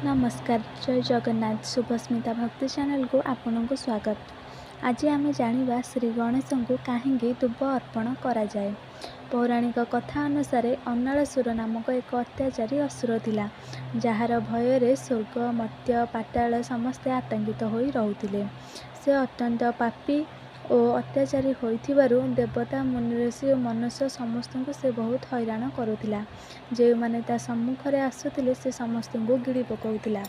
नमस्कार जय जगन्नाथ शुभस्मिता भक्ति चैनल को आपन को स्वागत। आज आम जाना श्री गणेश को कहीं दुब अर्पण करा जाए। पौराणिक कथा अनुसार अन्नालसुर नामक एक अत्याचारी असुर थिला, जार भय स्वर्ग मर्त्य पाताल समस्ते आतंकित हो रुले। से अत्यंत पापी और अत्याचारी होइथिबारु देवता मुनिऋषि और मनुष्य समस्त को से बहुत हैरान करुथिला। जो माने ता सम्मुखरे आसुथिले से समस्त को गिड़ी पकाउथिला।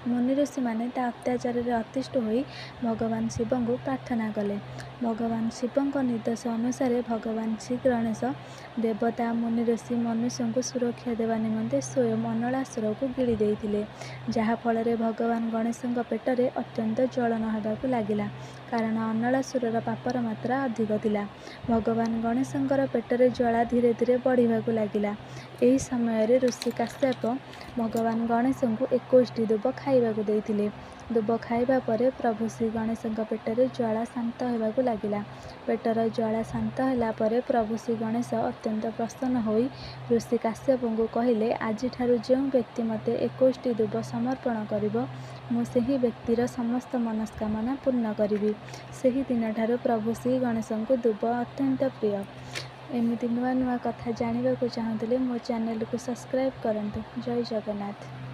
मुनिऋषि माने ता अत्याचार अतिष्ठ होई भगवान शिव को प्रार्थना कले। भगवान शिव निर्देश अनुसार भगवान श्री गणेश देवता मुनिऋषि मनुष्य को सुरक्षा देवा निमंते स्वयं अन्नलासुर को गिड़ी देइथिले, जहा फल भगवान गणेश पेटरे अत्यंत ज्वलन होगाकू लागिला, कारण अन्नलासुर पापर मात्रा अधिक थिला। भगवान गणेश पेटरे ज्वाला धीरे धीरे बढ़िबाकू लागिला। एही समय ऋषि काश्यप भगवान गणेश को 21 दुब खाइबाकू देइथिले। दुब खाइबा परे प्रभु श्री गणेश पेटरे ज्वाला शांत होगाकू लागिला। पेटर ज्वाला शांत होला परे प्रभु श्री गणेश अत्यंत प्रसन्न होई ऋषि काश्यप को कहले, आज ठारू जो व्यक्ति मते 21 दुब समर्पण करिबो मु सेही व्यक्तिर समस्त मनस्कामना पूर्ण करिबि। सेही दिन ठारू प्रभु श्री गणेश को दुब अत्यंत प्रिय। एमिति नुआ नुआ कथा जानिबाकू चाहुथिले मो चैनल को सब्सक्राइब करंतु। जय जगन्नाथ।